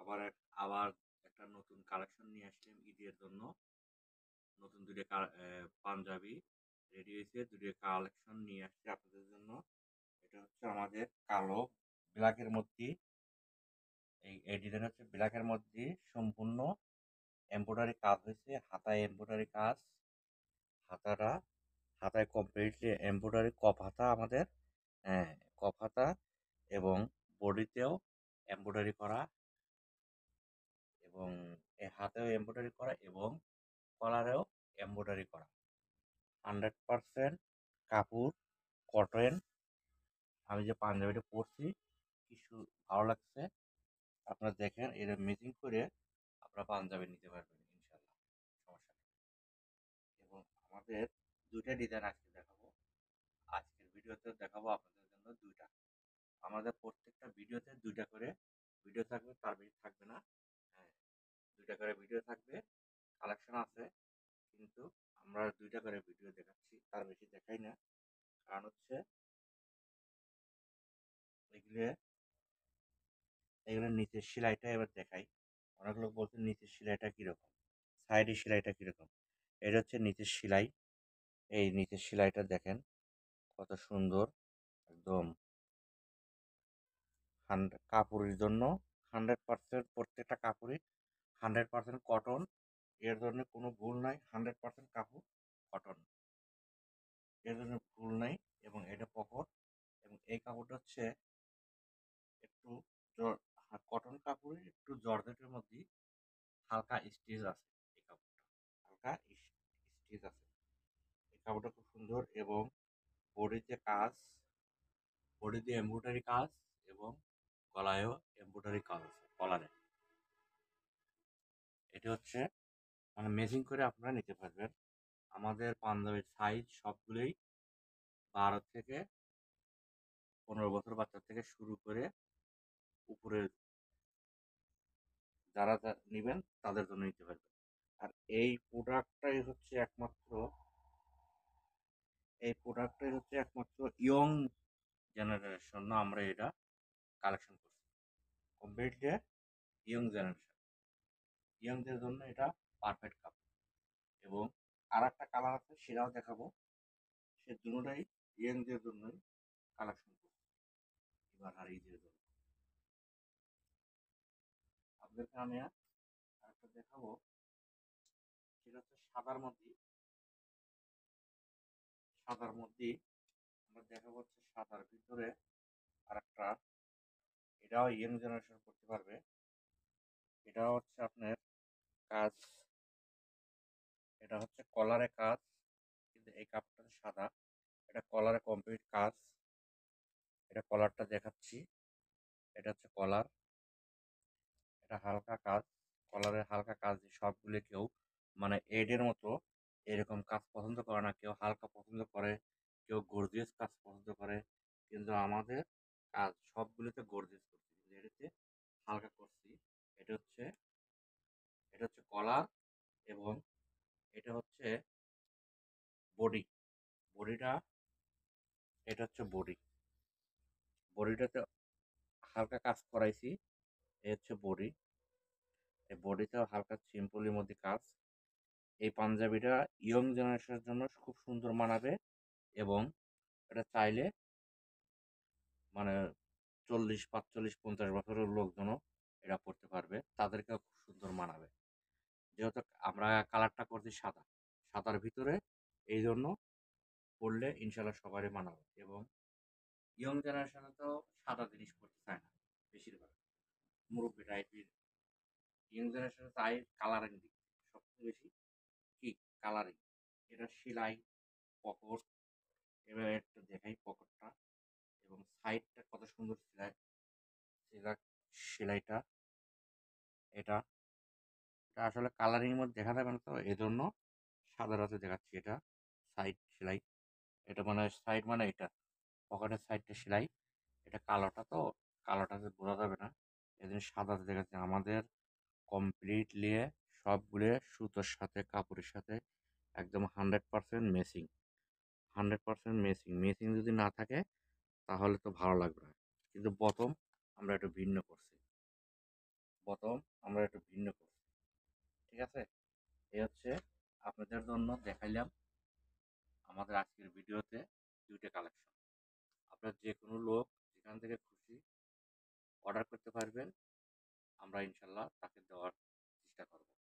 আবার একটা নতুন কালেকশন নিয়ে আসলাম ঈদের জন্য। নতুন ২ টা পাঞ্জাবি রেডি হইছে। ২ টা কালেকশন নিয়ে আসছি আপনাদের জন্য। এটা হচ্ছে আমাদের কালো ব্ল্যাক এর মধ্যে এই ডিজাইন হচ্ছে ব্ল্যাক এর মধ্যে সম্পূর্ণ এমব্রয়ডারি কাজ হইছে। হাতায় এমব্রয়ডারি কাজ। হাতাটা হাতায় কমপ্লিটলি এমব্রয়ডারি কপ হাতা আমাদের। হ্যাঁ, কপ হাতা এবং বডিতেও এমব্রয়ডারি করা এবং হাতেও এমব্রয়ডারি করা এবং কলারেও এমব্রয়ডারি করা। 100% কাপড় কটন। আমি যে পাঞ্জাবিটা পরছি কিছু ভালো লাগছে। আপনারা দেখেন এটা ম্যাচিং করে আপনারা পাঞ্জাবি নিতে পারবেন ইনশাল্লাহ, সমস্যা নেই। এবং আমাদের ২ টা ডিজাইন আজকে দেখাবো। আজকের ভিডিওতে দেখাবো আপনাদের জন্য ২ টা। আমাদের প্রত্যেকটা ভিডিওতে ২ টা করে ভিডিও থাকবে, তার বেশি থাকবে না। হ্যাঁ, ২ টা করে ভিডিও থাকবে। কালেকশন আছে কিন্তু আমরা ২ টা করে ভিডিও দেখাচ্ছি, তার বেশি দেখাই না। কারণ হচ্ছে এগুলো এগুলোর নিচের সেলাইটা এবার দেখাই। অনেক লোক বলছে নিচের সেলাইটা কিরকম, সাইডের সেলাইটা কিরকম। এটা হচ্ছে নিচের সেলাই। এই নিচের সেলাইটা দেখেন কত সুন্দর। একদম কাপড়ের জন্য 100% প্রত্যেকটা কাপড়ই 100% কটন। এর জন্য কোনো ভুল নাই। 100% কাপড় কটন, এর জন্য ভুল নাই। এবং এটা পকেট এবং এই কাপড়টা হচ্ছে একটু কটন কাপড়ে একটু জর্জেটের মধ্যে হালকা স্টিচ আছে। এই কাপড়টা হালকা স্টিচ আছে। এই কাপড়টা খুব সুন্দর এবং বডিতে কাজ, বডিতে এমব্রয়ডারি কাজ এবং গলায়ও এমব্রয়ডারি কাজ আছে কলারে। এটা হচ্ছে মানে ম্যাচিং করে আপনারা নিতে পারবেন। আমাদের পাঞ্জাবির সাইজ সবগুলোই 12 থেকে 15 বছর বাচ্চা থেকে শুরু করে উপরে যারা নেবেন তাদের জন্য নিতে পারবেন। আর এই প্রোডাক্টটাই হচ্ছে একমাত্র ইয়ং জেনারেশন না, আমরা এটা কালেকশন করছি কমপ্লিটলি ইয়ং জেনারেশন। ইয়ংদের জন্য এটা পারফেক্ট কাপড়। এবং আর একটা কালার আছে সেটাও দেখাবো। সে দুটোটাই ইয়ংদের জন্যই কালেকশন করছি এবার আর ঈদের জন্য। আপনাদেরকে আমি আরেকটা দেখাবো, সেটা হচ্ছে সাদার মধ্যে আমরা দেখাবো হচ্ছে সাদার ভিতরে আরেকটা। এটাও ইয়ং জেনারেশন করতে পারবে। এটাও হচ্ছে আপনার কাজ, এটা হচ্ছে কলারে কাজ কিন্তু এই কাপড়টা সাদা। এটা কলারে কমপ্লিট কাজ। এটা কলারটা দেখাচ্ছি। এটা হচ্ছে কলার। এটা হালকা কাজ। কলারের হালকা কাজ দিয়ে সবগুলো কেউ মানে এডের মতো এরকম কাজ পছন্দ করে না। কেউ হালকা পছন্দ করে, কেউ গর্জিয়াস কাজ পছন্দ করে। কিন্তু আমাদের কাজ সবগুলোতে গর্জিয়াস করছি, কিন্তু এটাতে হালকা করছি। এটা হচ্ছে এটা হচ্ছে কলার এবং এটা হচ্ছে বডি। বডিটা এটা হচ্ছে বডিটাতে হালকা কাজ করাইছি। এই হচ্ছে বডি। এই বডিতেও হালকা সিম্পলের মধ্যে কাজ। এই পাঞ্জাবিটা ইয়ং জেনারেশনের জন্য খুব সুন্দর মানাবে এবং এটা চাইলে মানে 40, 45, 50 বছরের লোকজনও এটা পড়তে পারবে। তাদেরকেও খুব সুন্দর মানাবে। যেহেতু আমরা কালারটা করছি সাদা, সাদার ভিতরে এই জন্য পড়লে ইনশাল্লাহ সবারই মানাবে। এবং ইয়ং জেনারেশনে তো সাদা জিনিস পড়তে চায় না বেশিরভাগ মুরব্বী টাইপের। ইয়ং জেনারেশনে চাই কালারিং দিক সবচেয়ে বেশি কি কালারিং। এটা সেলাই পকট এবার একটু দেখাই পকেটটা এবং সাইডটা কত সুন্দর সেলাইটা। এটা এটা আসলে কালারিং এর মধ্যে দেখা যাবে না, তো এই জন্য সাদা রাতে দেখাচ্ছি। এটা সাইড সেলাই। এটা মানে সাইড মানে এটা পকেটের সাইডটা সেলাই। এটা কালোটা তো কালোটাতে বোঝা যাবে না, এই জন্য সাদাতে দেখাচ্ছি। আমাদের কমপ্লিটলি সবগুলো সুতোর সাথে কাপড়ের সাথে একদম 100% মেসিং। 100% মেসিং। মেসিং যদি না থাকে তাহলে তো ভালো লাগবে না। কিন্তু প্রথম আমরা একটু ভিন্ন করছি। বোতাম আমরা একটু ভিন্ন করছি। ঠিক আছে, এই হচ্ছে আপনাদের জন্য দেখাইলাম আমাদের আজকের ভিডিওতে দুইটা কালেকশন। আপনার যে কোনো লোক যেখান থেকে খুশি অর্ডার করতে পারবেন, আমরা ইনশাল্লাহ তাকে দেওয়ার চেষ্টা করব।